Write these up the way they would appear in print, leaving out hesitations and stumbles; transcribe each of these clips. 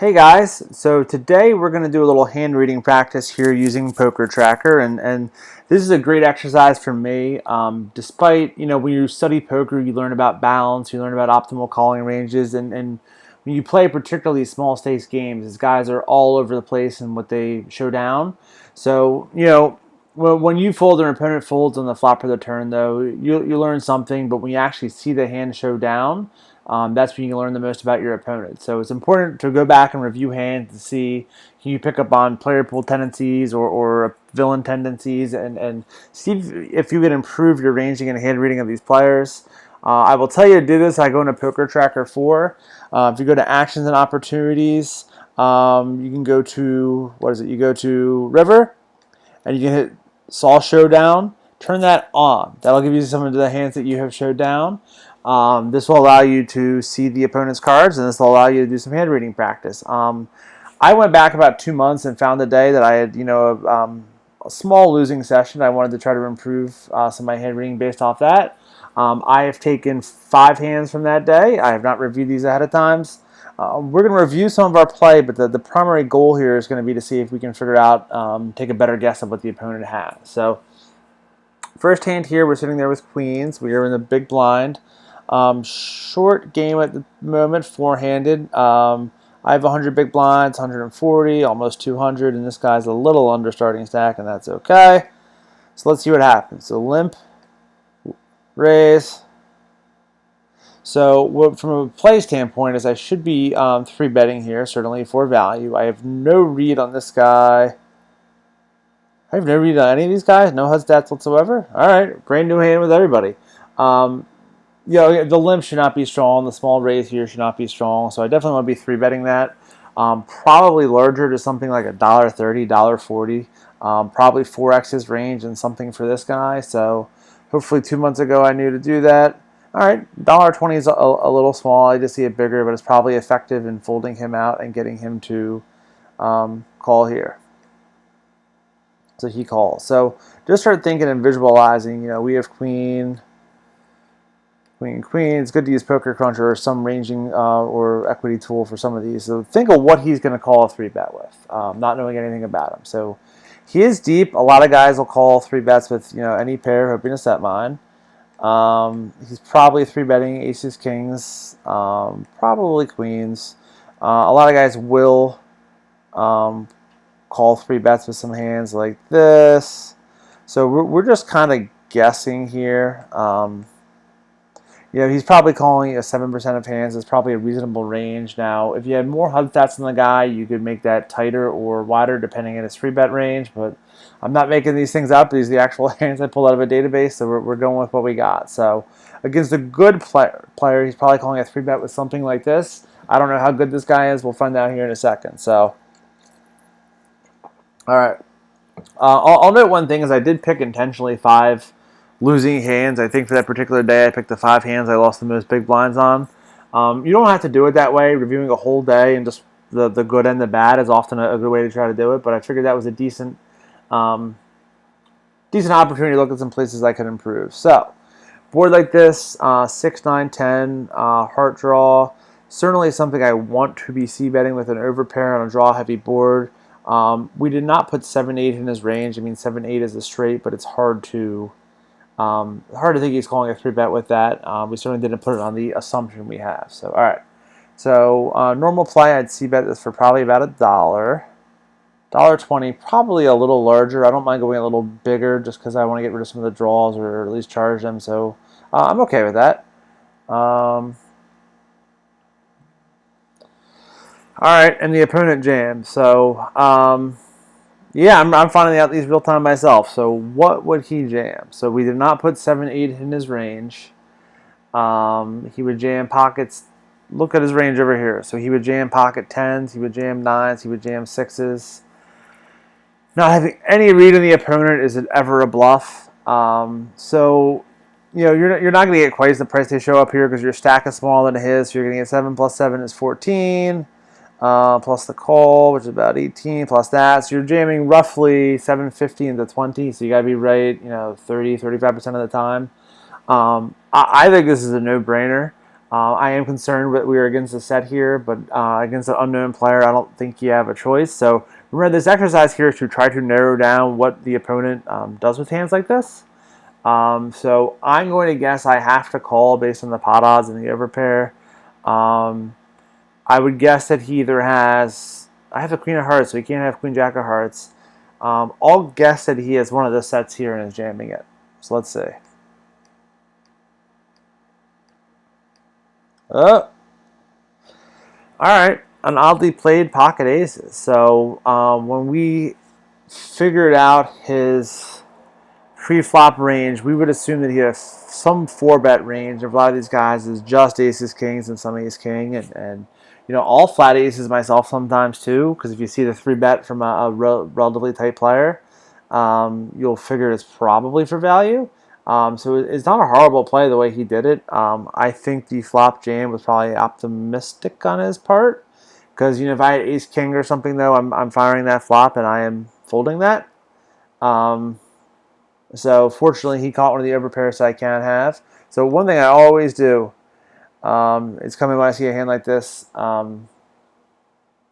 Hey guys, so today we're going to do a little hand reading practice here using PokerTracker, and this is a great exercise for me. Despite, when you study poker, you learn about balance, you learn about optimal calling ranges, and when you play particularly small stakes games, these guys are all over the place in what they show down. So, when you fold or an opponent folds on the flop or the turn, though, you learn something, but when you actually see the hand show down, that's when you learn the most about your opponent. So it's important to go back and review hands to see, can you pick up on player pool tendencies or villain tendencies, and see if you can improve your ranging and hand reading of these players. I will tell you to do this. I go into PokerTracker 4. If you go to Actions and Opportunities, you can go to, You go to River, and you can hit Saw Showdown. Turn that on. That'll give you some of the hands that you have showed down. This will allow you to see the opponent's cards, and this will allow you to do some hand reading practice. I went back about 2 months and found a day that I had, a small losing session. I wanted to try to improve some of my hand reading based off that. I have taken 5 hands from that day. I have not reviewed these ahead of time. We're going to review some of our play, but the primary goal here is going to be to see if we can figure out, take a better guess of what the opponent has. So, first hand here, we're sitting there with queens. We are in the big blind. Short game at the moment, four-handed. I have 100 big blinds, 140, almost 200, and this guy's a little under starting stack, and that's okay. So let's see what happens. So limp, raise. So from a play standpoint, is I should be 3-betting here, certainly for value. I have no read on this guy. I have no read on any of these guys. No HUD stats whatsoever. All right, brand new hand with everybody. The limp should not be strong. The small raise here should not be strong. So I definitely want to be 3-betting that. Probably larger to something like $1.30, $1.40. Probably 4x's range and something for this guy. So hopefully 2 months ago I knew to do that. All right, $1.20 is a little small. I just see it bigger, but it's probably effective in folding him out and getting him to call here. So he calls. So just start thinking and visualizing. We have queen, queen. It's good to use Poker Cruncher or some ranging or equity tool for some of these. So think of what he's going to call a 3-bet with, not knowing anything about him. So he is deep. A lot of guys will call 3-bets with any pair, hoping to set mine. He's probably 3-betting aces, kings, probably queens. A lot of guys will call 3-bets with some hands like this. So we're just kind of guessing here. He's probably calling 7% of hands. It's probably a reasonable range. Now, if you had more HUD stats than the guy, you could make that tighter or wider depending on his 3-bet range. But I'm not making these things up. These are the actual hands I pulled out of a database, so we're going with what we got. So against a good player, he's probably calling a 3-bet with something like this. I don't know how good this guy is. We'll find out here in a second. So, all right. I'll note one thing is I did pick intentionally 5 losing hands. I think for that particular day, I picked the 5 hands I lost the most big blinds on. You don't have to do it that way. Reviewing a whole day and just the good and the bad is often a good way to try to do it. But I figured that was a decent opportunity to look at some places I could improve. So board like this, 6, 9, 10, heart draw. Certainly something I want to be c-betting with an overpair on a draw-heavy board. We did not put 7, 8 in his range. I mean, 7, 8 is a straight, but it's hard to think he's calling a 3-bet with that. We certainly didn't put it on the assumption we have. So, all right. So, normal play, I'd c-bet this for probably about $1. $1.20, probably a little larger. I don't mind going a little bigger just because I want to get rid of some of the draws or at least charge them. So, I'm okay with that. All right, and the opponent jams. So, yeah, I'm finding out these real time myself. So what would he jam? So we did not put 7, 8 in his range. He would jam pockets. Look at his range over here. So he would jam pocket 10s. He would jam 9s. He would jam 6s. Not having any read on the opponent is it ever a bluff. So you're not going to get quite the price they show up here because your stack is smaller than his. So you're going to get 7 plus 7 is 14. Plus the call, which is about 18, plus that. So you're jamming roughly 750 into 20, so you got to be right, 30, 35% of the time. I think this is a no-brainer. I am concerned that we are against a set here, but against an unknown player, I don't think you have a choice. So remember, this exercise here is to try to narrow down what the opponent does with hands like this. So I'm going to guess I have to call based on the pot odds and the overpair. I would guess that he either has... I have the queen of hearts, so he can't have queen jack of hearts. I'll guess that he has one of the sets here and is jamming it. So let's see. Oh. Alright, an oddly played pocket aces. So when we figured out his pre-flop range, we would assume that he has some 4-bet range. A lot of these guys is just aces, kings, and some ace king, and you know, all flat aces myself sometimes too. Because if you see the 3-bet from a relatively tight player, you'll figure it's probably for value. So it's not a horrible play the way he did it. I think the flop jam was probably optimistic on his part. Because, you know, if I had ace king or something, though, I'm firing that flop and I am folding that. So fortunately, he caught one of the overpairs I can't have. So one thing I always do is come in when I see a hand like this,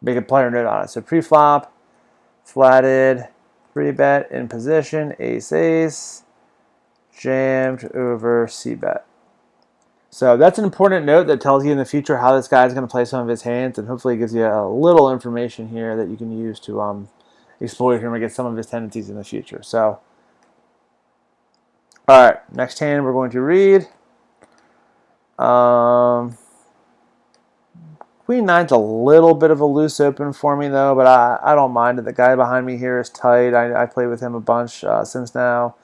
make a player note on it. So pre-flop, flatted, 3-bet in position, ace-ace, jammed over c-bet. So that's an important note that tells you in the future how this guy is going to play some of his hands, and hopefully gives you a little information here that you can use to exploit him or get some of his tendencies in the future. So, all right, next hand we're going to read. Queen 9's a little bit of a loose open for me though, but I don't mind it. The guy behind me here is tight. I played with him a bunch since now.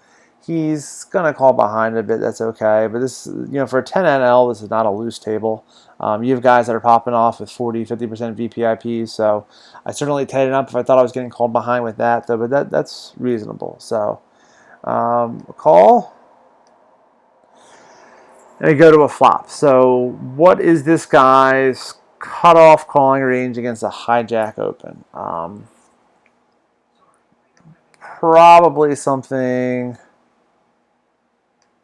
He's going to call behind a bit. That's okay. But this, you know, for a 10 NL, this is not a loose table. You have guys that are popping off with 40, 50% VPIPs. So I certainly tighten up if I thought I was getting called behind with that, though. But that's reasonable. So call. And we go to a flop. So what is this guy's cutoff calling range against a hijack open? Probably something,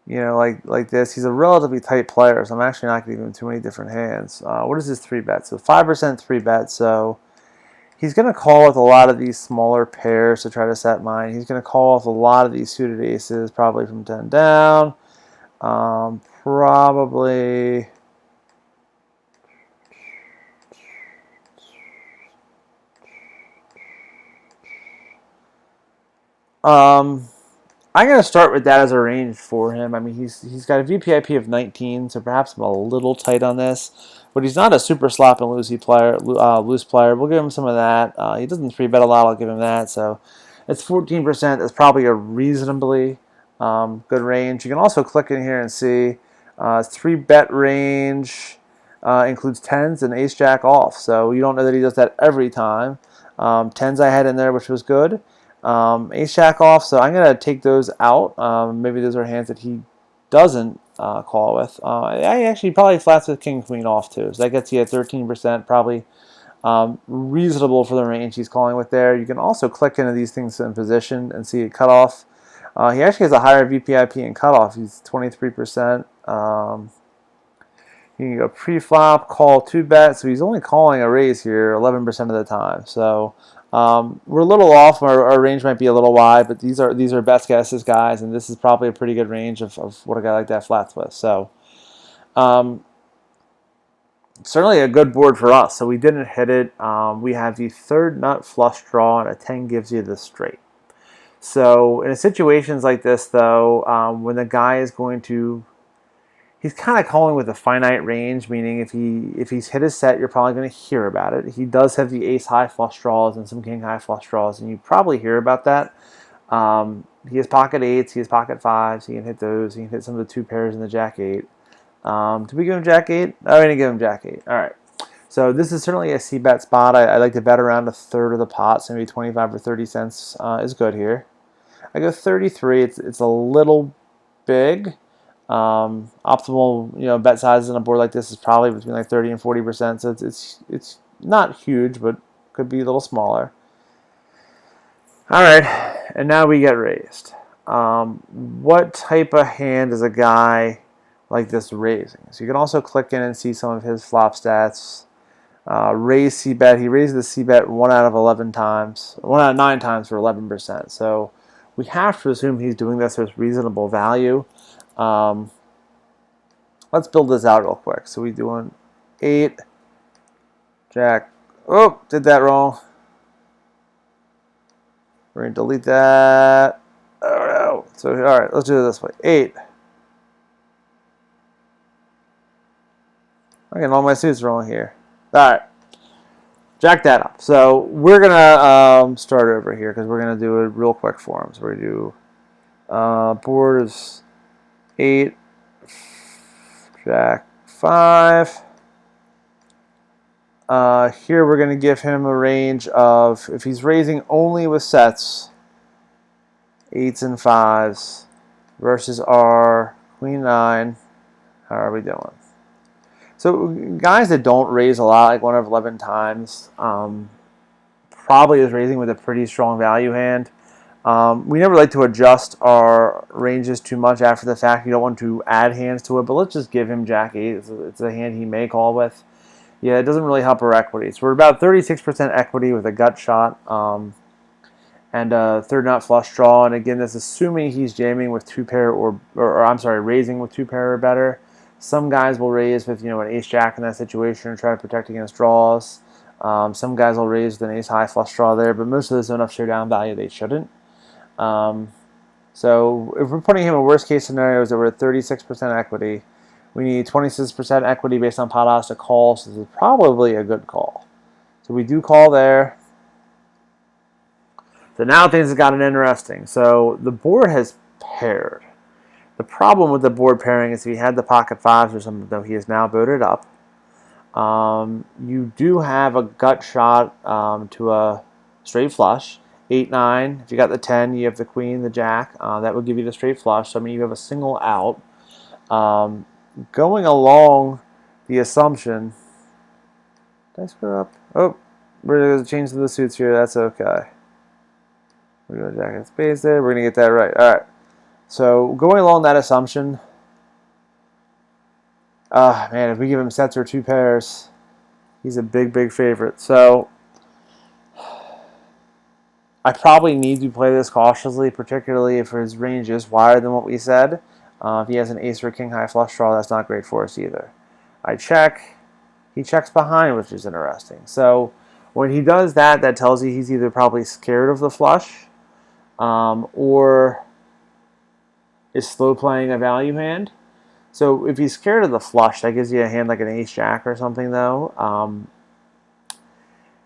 you know, like this. He's a relatively tight player, so I'm actually not going to give him too many different hands. What is his 3-bet? So 5% 3-bet, so he's going to call with a lot of these smaller pairs to try to set mine. He's going to call with a lot of these suited aces, probably from 10 down. Probably... I'm going to start with that as a range for him. I mean, he's got a VPIP of 19, so perhaps I'm a little tight on this. But he's not a super slop and loose player. We'll give him some of that. He doesn't 3-bet a lot. I'll give him that. So it's 14%. That's probably a reasonably good range. You can also click in here and see 3-bet range includes 10s and ace-jack off. So you don't know that he does that every time. 10s I had in there, which was good. Ace-jack off, so I'm going to take those out. Maybe those are hands that he doesn't call with. I actually probably flats with king-queen off too, so that gets you at 13%, probably reasonable for the range he's calling with there. You can also click into these things in position and see it cut off. He actually has a higher VPIP in cutoff. He's 23%. You can go pre-flop, call 2-bet, so he's only calling a raise here 11% of the time. So we're a little off. Our range might be a little wide, but these are best guesses, guys, and this is probably a pretty good range of what a guy like that flats with. So certainly a good board for us. So we didn't hit it. We have the 3rd nut flush draw, and a 10 gives you the straight. So in situations like this, though, when the guy is going to... He's kind of calling with a finite range, meaning if he's hit his set, you're probably going to hear about it. He does have the ace-high flush draws and some king-high flush draws, and you probably hear about that. He has pocket 8s, he has pocket 5s, he can hit those, he can hit some of the 2 pairs in the jack-8. Did we give him jack-8? Oh, we didn't give him jack-8. All right. So this is certainly a c-bet spot. I like to bet around a third of the pot, so maybe 25 or 30 cents is good here. I go 33. It's a little big. Optimal, you know, bet sizes on a board like this is probably between like 30 and 40%. So it's not huge, but could be a little smaller. All right, and now we get raised. What type of hand does a guy like this raising. So you can also click in and see some of his flop stats. Raise C-bet. He raised the C-bet 1 out of 11 times, 1 out of 9 times for 11%. So we have to assume he's doing this with reasonable value. Let's build this out real quick. So we doing 8, Jack. Oh, did that wrong. We're going to delete that. Oh no. So, all right, let's do it this way. 8. I'm getting all my suits wrong here. All right. Jack that up. So we're going to start over here because we're going to do it real quick for him. So we're going to do board is 8, Jack 5. Here we're going to give him a range of, if he's raising only with sets, 8s and 5s versus our Queen 9. How are we doing? So guys that don't raise a lot, like 1 of 11 times, probably is raising with a pretty strong value hand. We never like to adjust our ranges too much after the fact. You don't want to add hands to it, but let's just give him Jack 8. It's a hand he may call with. Yeah, it doesn't really help our equity. So we're about 36% equity with a gut shot and a third nut flush draw. And again, that's assuming he's jamming with 2 pair or I'm sorry, raising with 2 pair or better. Some guys will raise with, an ace jack in that situation and try to protect against draws. Some guys will raise with an ace high flush draw there, but most of those have enough showdown value they shouldn't. So if we're putting him in worst case scenarios that we're at 36% equity, we need 26% equity based on pot odds to call, so this is probably a good call. So we do call there. So now things have gotten interesting. So the board has paired. The problem with the board pairing is if he had the pocket 5s or something, though, he is now voted up. You do have a gut shot to a straight flush. 8, 9. If you got the 10, you have the queen, the jack. That would give you the straight flush. So, I mean, you have a single out. Going along the assumption, did I screw up? Oh, we're going to change the suits here. That's okay. We're going to jack and spades there. We're going to get that right. All right. So going along that assumption, man, if we give him sets or 2 pairs, he's a big, big favorite. So I probably need to play this cautiously, particularly if his range is wider than what we said. If he has an ace or king high flush draw, that's not great for us either. I check. He checks behind, which is interesting. So when he does that, that tells you he's either probably scared of the flush or is slow playing a value hand. So if he's scared of the flush, that gives you a hand like an ace jack or something, though.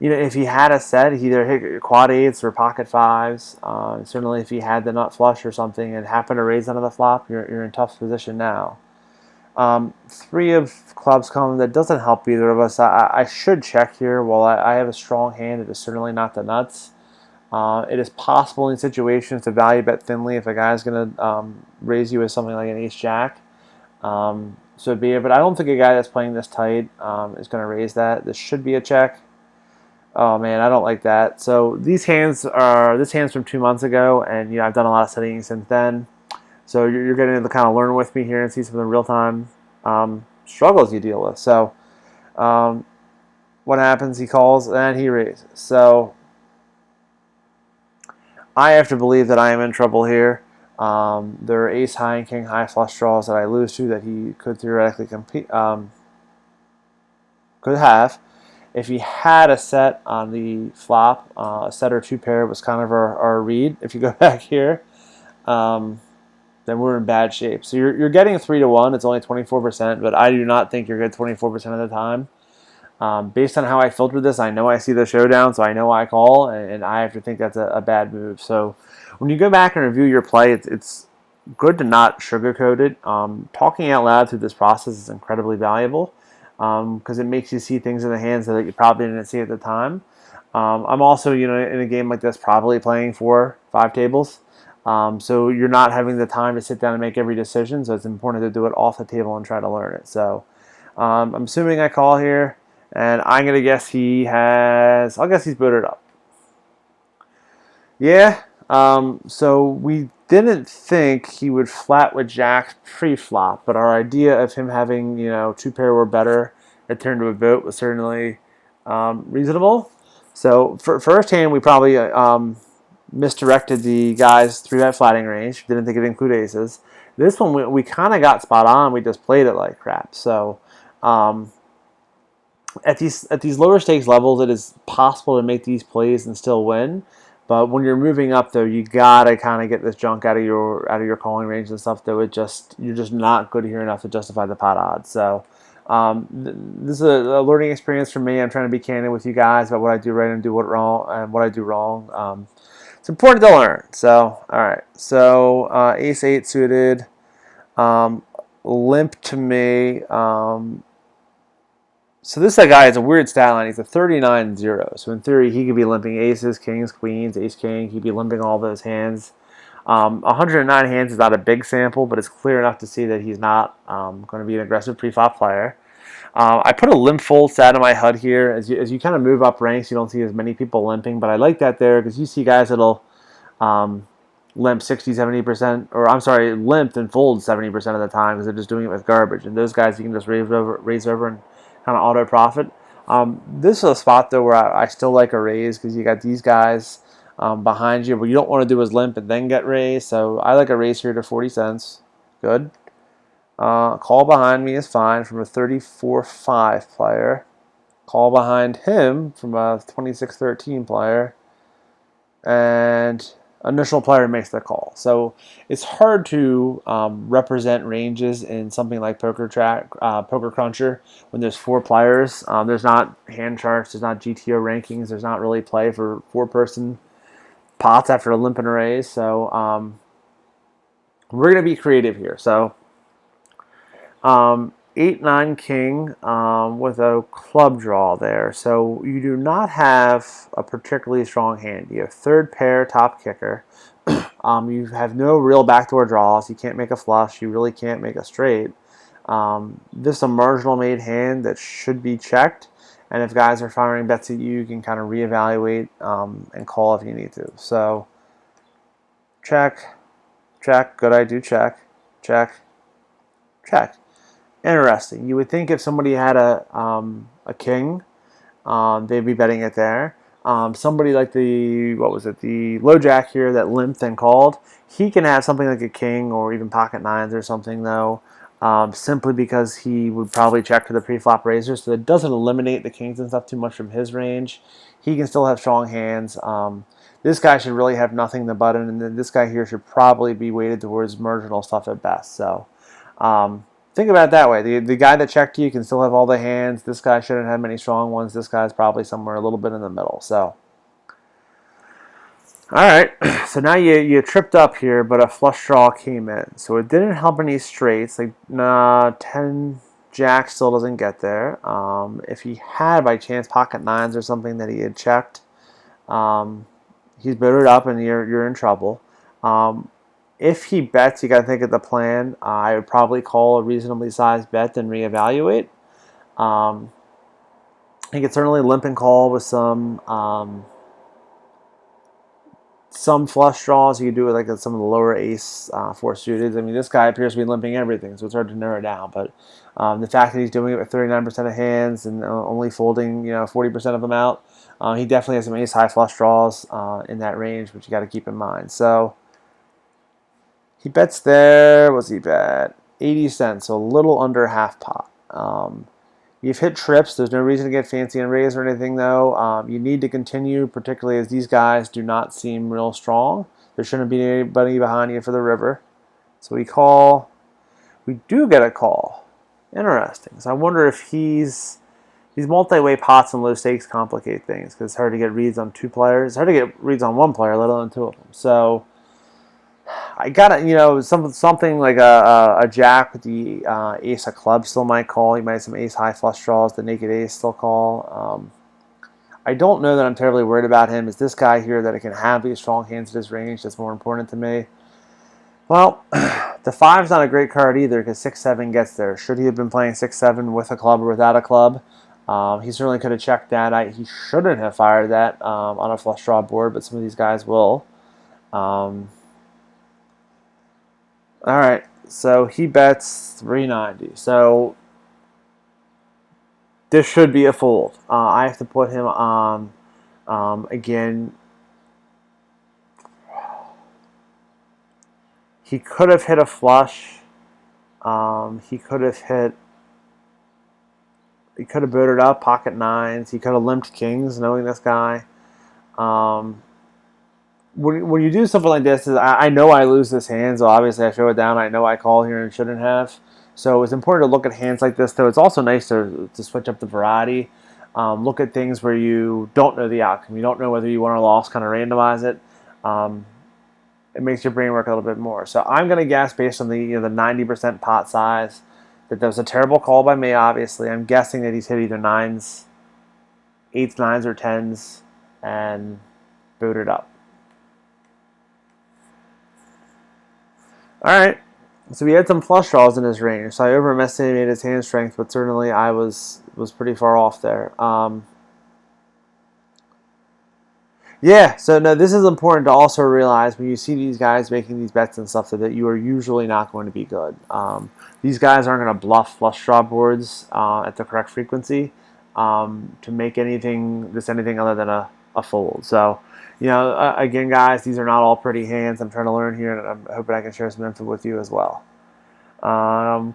If he had a set, he either hit quad 8s or pocket 5s. Certainly if he had the nut flush or something and happened to raise under the flop, you're in tough position now. 3 of clubs come. That doesn't help either of us. I should check here. While I have a strong hand, it is certainly not the nuts. It is possible in situations to value bet thinly if a guy's going to raise you with something like an ace jack. So be it. But I don't think a guy that's playing this tight is going to raise that. This should be a check. Oh man, I don't like that. So this hand's from 2 months ago, and I've done a lot of studying since then. So you're getting to kind of learn with me here and see some of the real time struggles you deal with. So what happens? He calls and he raises. So I have to believe that I am in trouble here. There are ace high and king high flush draws that I lose to that he could theoretically could have. If he had a set on the flop, a set or 2 pair was kind of our read. If you go back here, then we're in bad shape. So you're getting 3-1. It's only 24%, but I do not think you're good 24% of the time. Based on how I filtered this, I know I see the showdown, so I know I call, and I have to think that's a bad move. So when you go back and review your play, it's good to not sugarcoat it. Talking out loud through this process is incredibly valuable because it makes you see things in the hands that you probably didn't see at the time. I'm also, in a game like this, probably playing 4-5 tables. So you're not having the time to sit down and make every decision, so it's important to do it off the table and try to learn it. So I'm assuming I call here. And I'm going to guess I'll guess he's booted up. Yeah, So we didn't think he would flat with jacks pre-flop, but our idea of him having, two pair or better at turn to a boat was certainly reasonable. So for first hand, we probably misdirected the guy's 3-bet flatting range. Didn't think it'd include aces. This one we kind of got spot on. We just played it like crap. So um, at these lower stakes levels, it is possible to make these plays and still win. But when you're moving up, though, you gotta kind of get this junk out of your calling range and stuff. Though you're just not good here enough to justify the pot odds. So this is a learning experience for me. I'm trying to be candid with you guys about what I do right and do what wrong and what I do wrong. It's important to learn. So all right. So ace 8 suited, limp to me. So this guy has a weird stat line. He's a 39-0. So in theory, he could be limping aces, kings, queens, ace, king. He'd be limping all those hands. 109 hands is not a big sample, but it's clear enough to see that he's not going to be an aggressive pre-flop player. I put a limp fold stat on my HUD here. As you kind of move up ranks, you don't see as many people limping, but I like that there because you see guys that'll limp 60, 70%, or I'm sorry, limped and fold 70% of the time because they're just doing it with garbage. And those guys you can just raise over and kind of auto profit. This is a spot though where I still like a raise because you got these guys behind you. What you don't want to do is limp and then get raised. So I like a raise here to 40 cents. Good. Call behind me is fine from a 34-5 player. Call behind him from a 26-13 player. And initial player makes the call. So it's hard to represent ranges in something like Poker Cruncher when there's 4 players. There's not hand charts, there's not GTO rankings, there's not really play for 4-person pots after a limp and a raise. So we're going to be creative here. So 8-9 king with a club draw there. So you do not have a particularly strong hand. You have third pair top kicker. You have no real backdoor draws. You can't make a flush. You really can't make a straight. This is a marginal made hand that should be checked. And if guys are firing bets at you, you can kind of reevaluate and call if you need to. So check, check, good I do check, check, check. Interesting. You would think if somebody had a king, they'd be betting it there. Somebody like the low jack here that limped and called, he can have something like a king or even pocket nines or something though, simply because he would probably check to the pre-flop raiser, so it doesn't eliminate the kings and stuff too much from his range. He can still have strong hands. This guy should really have nothing in the button, and then this guy here should probably be weighted towards marginal stuff at best. So think about it that way. The guy that checked you can still have all the hands. This guy shouldn't have many strong ones. This guy's probably somewhere a little bit in the middle. So, all right. So now you tripped up here, but a flush draw came in. So it didn't help any straights. Like 10 jack still doesn't get there. If he had by chance pocket nines or something that he had checked, he's booted up and you're in trouble. If he bets, you got to think of the plan. I would probably call a reasonably sized bet, then reevaluate. He could certainly limp and call with some flush draws. You could do it like some of the lower ace 4 suited. I mean, this guy appears to be limping everything, so it's hard to narrow down. But the fact that he's doing it with 39% of hands and only folding 40% of them out, he definitely has some ace high flush draws in that range, which you got to keep in mind. So he bets there. What's he bet? 80 cents, so a little under half pot. You've hit trips. There's no reason to get fancy and raise or anything, though. You need to continue, particularly as these guys do not seem real strong. There shouldn't be anybody behind you for the river. So we call. We do get a call. Interesting. So I wonder if these multi-way pots and low stakes complicate things because it's hard to get reads on 2 players. It's hard to get reads on 1 player, let alone 2 of them. So I got it, something like a jack with the ace of clubs still might call. You might have some ace high flush draws. The naked ace still call. I don't know that I'm terribly worried about him. It's this guy here that it can have these strong hands at his range that's more important to me. Well, the 5's not a great card either because 6-7 gets there. Should he have been playing 6-7 with a club or without a club? He certainly could have checked that. He shouldn't have fired that on a flush draw board, but some of these guys will. All right, so he bets 390. So this should be a fold. I have to put him on, again, he could have hit a flush. He could have booted up pocket nines. He could have limped kings, knowing this guy. Um, when you do something like this, I know I lose this hand, so obviously I show it down. I know I call here and shouldn't have. So it's important to look at hands like this, though. It's also nice to switch up the variety. Look at things where you don't know the outcome. You don't know whether you won or lost, kind of randomize it. It makes your brain work a little bit more. So I'm going to guess, based on the the 90% pot size, that was a terrible call by me, obviously. I'm guessing that he's hit either nines, eights, nines, or tens, and booted up. All right, so he had some flush draws in his range, so I overestimated his hand strength, but certainly I was pretty far off there. Yeah, so no, this is important to also realize when you see these guys making these bets and stuff, that you are usually not going to be good. These guys aren't going to bluff flush draw boards at the correct frequency to make anything other than a fold. So, again, guys, these are not all pretty hands. I'm trying to learn here, and I'm hoping I can share some info with you as well.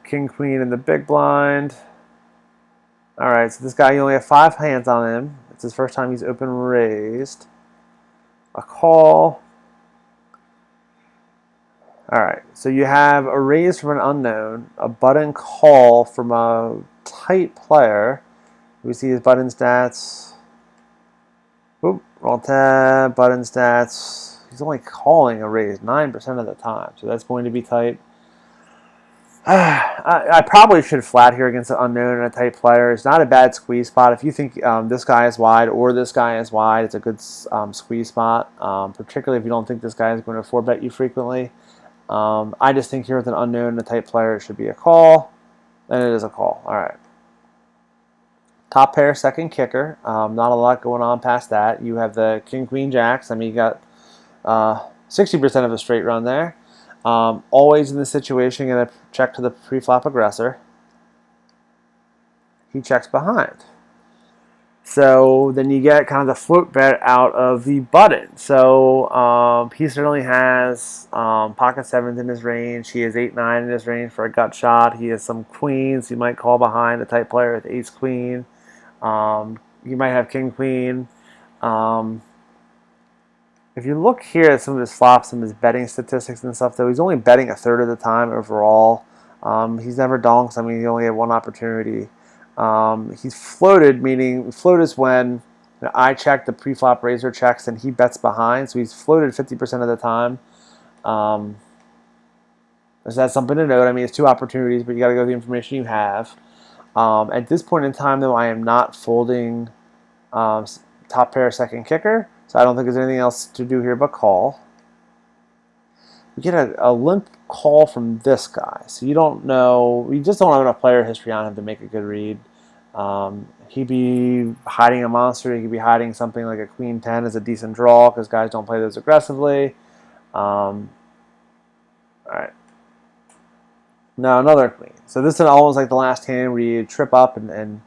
King, queen in the big blind. All right, so this guy, you only have 5 hands on him. It's his first time he's open raised. A call. All right, so you have a raise from an unknown, a button call from a tight player. We see his button stats. Oop, roll tab, button stats. He's only calling a raise 9% of the time, so that's going to be tight. I probably should flat here against an unknown and a tight player. It's not a bad squeeze spot. If you think this guy is wide or this guy is wide, it's a good squeeze spot, particularly if you don't think this guy is going to 4-bet you frequently. I just think here with an unknown and a tight player, it should be a call, and it is a call. All right. Top pair, second kicker. Not a lot going on past that. You have the king, queen, jacks. I mean, you got 60% of a straight run there. Always in this situation, going to check to the pre-flop aggressor. He checks behind. So then you get kind of the float bet out of the button. So he certainly has pocket sevens in his range. He has 8-9 in his range for a gut shot. He has some queens. He might call behind a tight player with ace queen. He might have king queen. If you look here at some of his flops, some of his betting statistics and stuff, though, he's only betting a third of the time overall. He's never donks. I mean, he only had one opportunity. He's floated, meaning float is when I check, the pre-flop raiser checks, and he bets behind. So he's floated 50% of the time. So that's something to note. I mean, it's 2 opportunities, but you got to go with the information you have. At this point in time, though, I am not folding top pair second kicker. So I don't think there's anything else to do here but call. We get a limp call from this guy. So you don't know, you just don't have enough player history on him to make a good read. He'd be hiding a monster. He could be hiding something like a queen 10 as a decent draw because guys don't play those aggressively. All right. Now another queen. So this is almost like the last hand where you trip up and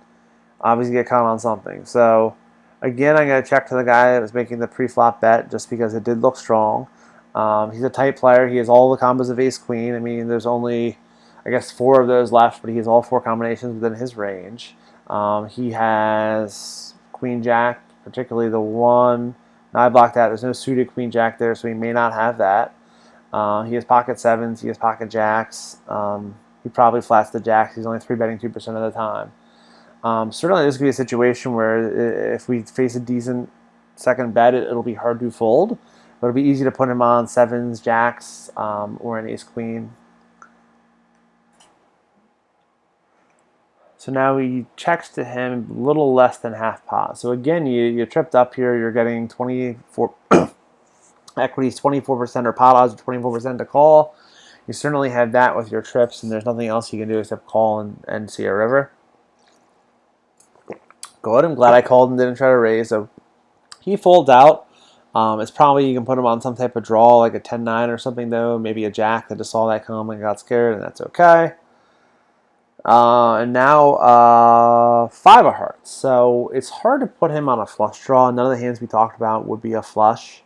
obviously get caught on something. So again, I'm going to check to the guy that was making the pre-flop bet just because it did look strong. He's a tight player. He has all the combos of ace-queen. I mean, there's only, I guess, 4 of those left, but he has all 4 combinations within his range. He has queen-jack, particularly the one. Now, I blocked that. There's no suited queen-jack there, so he may not have that. He has pocket sevens. He has pocket jacks. He probably flats the jacks. He's only 3-betting 2% of the time. Certainly, this could be a situation where if we face a decent second bet, it'll be hard to fold. But it'll be easy to put him on sevens, jacks, or an ace-queen. So now he checks to him a little less than half pot. So again, you tripped up here. You're getting 24 equities, 24%, or pot odds of 24% to call. You certainly have that with your trips, and there's nothing else you can do except call and see a river. Good. I'm glad I called and didn't try to raise. So he folds out. It's probably you can put him on some type of draw, like a 10-9 or something, though. Maybe a jack that just saw that come and got scared, and that's okay. And now 5 of hearts. So it's hard to put him on a flush draw. None of the hands we talked about would be a flush.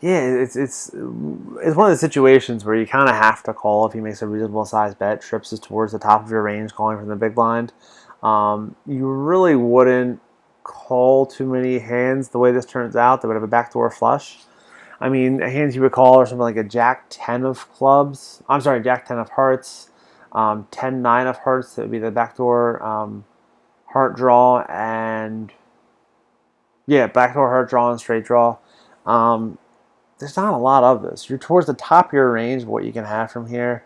Yeah, it's one of the situations where you kind of have to call if he makes a reasonable size bet, trips is towards the top of your range, calling from the big blind. You really wouldn't call too many hands the way this turns out that would have a backdoor flush. I mean, hands you would call are something like a Jack-10 of clubs. I'm sorry, Jack-10 of hearts, 10-9 of hearts. That would be the backdoor heart draw, and yeah, backdoor heart draw and straight draw. There's not a lot of this. You're towards the top of your range of what you can have from here.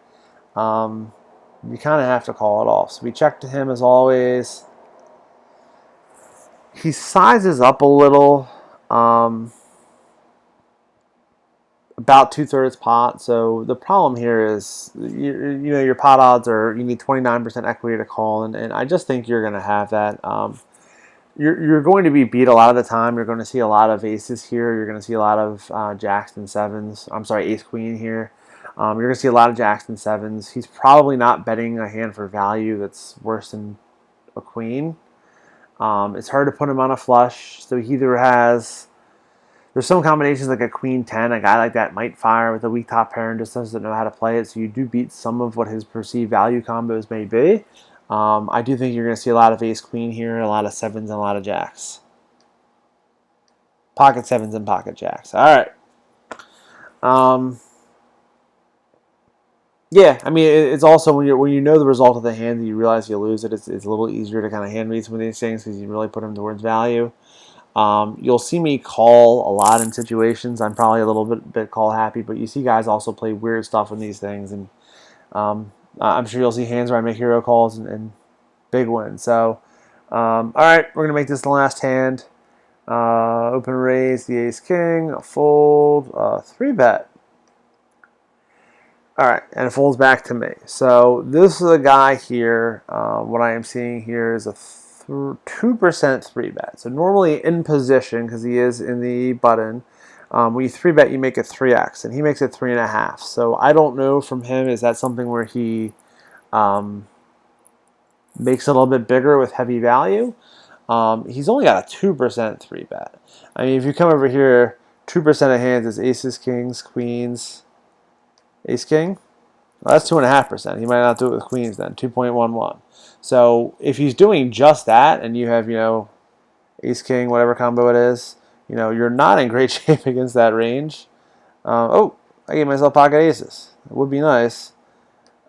You kind of have to call it off. So we check to him as always. He sizes up a little, about 2/3 pot. So the problem here is, you know, your pot odds are, you need 29% equity to call, and I just think you're going to have that. You're going to be beat a lot of the time. You're going to see a lot of aces here. You're going to see a lot of jacks and sevens. I'm sorry, ace queen here. You're going to see a lot of jacks and sevens. He's probably not betting a hand for value that's worse than a queen. It's hard to put him on a flush. So he either has, there's some combinations like a queen 10. A guy like that might fire with a weak top pair and just doesn't know how to play it. So you do beat some of what his perceived value combos may be. I do think you're going to see a lot of ace-queen here, a lot of sevens, and a lot of jacks. Pocket sevens and pocket jacks. All right. Yeah, I mean, it's also when you know the result of the hand and you realize you lose it, it's a little easier to kind of hand read some of these things because you really put them towards value. You'll see me call a lot in situations. I'm probably a little bit call happy, but you see guys also play weird stuff in these things, and I'm sure you'll see hands where I make hero calls and big win. So, all right, we're gonna make this the last hand. Open raise, the ace king, a fold, 3-bet. All right, and it folds back to me. So this is a guy here. What I am seeing here is a 2% 3-bet. So normally in position, because he is in the button, when you 3-bet, you make it 3x, and he makes it 3.5. So I don't know from him, is that something where he makes it a little bit bigger with heavy value? He's only got a 2% 3-bet. I mean, if you come over here, 2% of hands is aces, kings, queens, ace, king. Well, that's 2.5%. He might not do it with queens then, 2.11. So if he's doing just that, and you have, you know, ace, king, whatever combo it is, you know, you're not in great shape against that range. Oh, I gave myself pocket aces. It would be nice.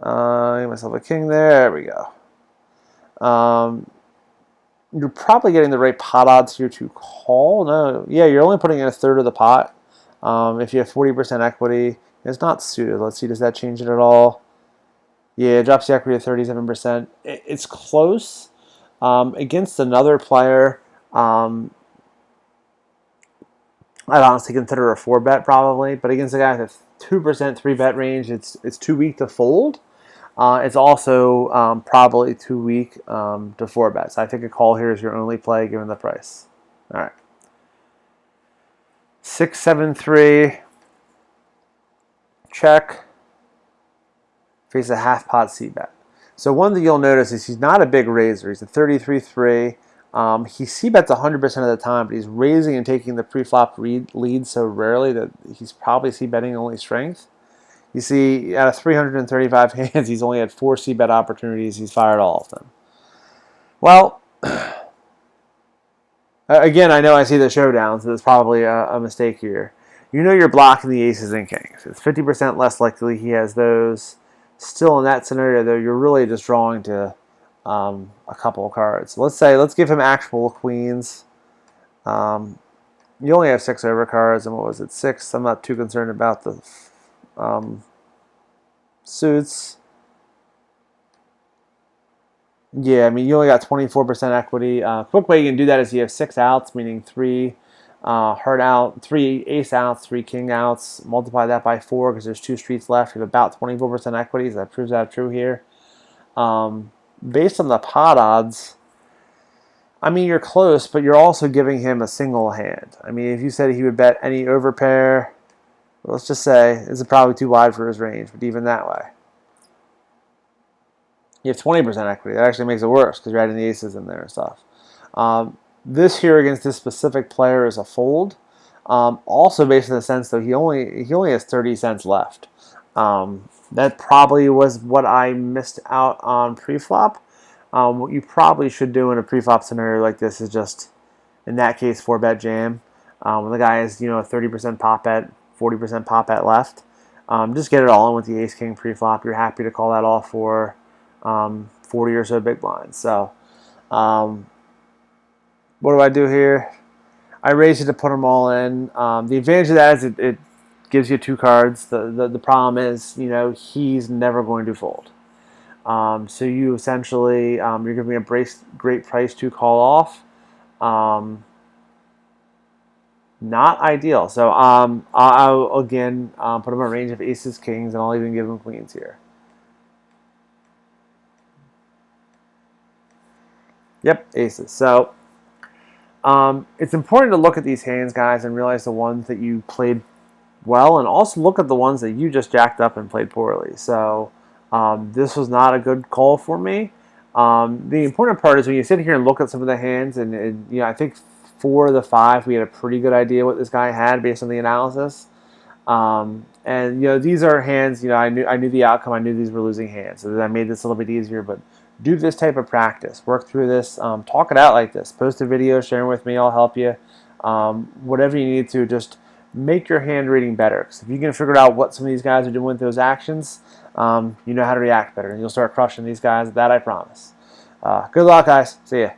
I gave myself a king there. There we go. You're probably getting the right pot odds here to call. No, yeah, you're only putting in a third of the pot. If you have 40% equity, it's not suited. Let's see, does that change it at all? Yeah, it drops the equity to 37%. It's close. Against another player, I'd honestly consider a 4-bet probably, but against a guy with a 2% 3-bet range, it's too weak to fold. It's also probably too weak to 4-bet. So I think a call here is your only play given the price. All right. 6-7-3. Check. Face a half pot c-bet. So one thing you'll notice is he's not a big raiser. He's a 33-3. He c-bets 100% of the time, but he's raising and taking the pre-flop lead so rarely that he's probably c-betting only strength. You see, out of 335 hands, he's only had 4 c-bet opportunities. He's fired all of them. Well, again, I know I see the showdown, so there's probably a mistake here. You know you're blocking the aces and kings. It's 50% less likely he has those. Still, in that scenario, though, you're really just drawing to a couple of cards. Let's give him actual queens. You only have 6 overcards, and what was it, 6? I'm not too concerned about the suits. Yeah, I mean, you only got 24% equity. Quick way you can do that is you have 6 outs, meaning 3 heart out, 3 ace outs, 3 king outs. Multiply that by 4 because there's 2 streets left. You have about 24% equity, so that proves that true here. Based on the pot odds, I mean, you're close, but you're also giving him a single hand. I mean, if you said he would bet any overpair, let's just say this is probably too wide for his range, but even that way, you have 20% equity. That actually makes it worse because you're adding the aces in there and stuff. This here against this specific player is a fold. Also, based in the sense though, he only has 30 cents left. That probably was what I missed out on pre-flop. What you probably should do in a pre-flop scenario like this is just, in that case, 4-bet jam. When the guy has 30% pop bet, 40% pop bet left, just get it all in with the ace king pre-flop. You're happy to call that off for 40 or so big blinds. So what do I do here? I raise it to put them all in. The advantage of that is it gives you 2 cards. The problem is, he's never going to fold. So you essentially, you're giving a great price to call off. Not ideal. So I'll again put him in a range of aces, kings, and I'll even give him queens here. Yep, aces. So it's important to look at these hands, guys, and realize the ones that you played well, and also look at the ones that you just jacked up and played poorly. So this was not a good call for me. The important part is when you sit here and look at some of the hands, and I think 4 of the 5 we had a pretty good idea what this guy had based on the analysis. And these are hands. I knew the outcome. I knew these were losing hands, so that made this a little bit easier. But do this type of practice. Work through this. Talk it out like this. Post a video, share it with me. I'll help you. Whatever you need to, just make your hand reading better. Because if you can figure out what some of these guys are doing with those actions, you know how to react better, and you'll start crushing these guys. That I promise. Good luck, guys. See ya.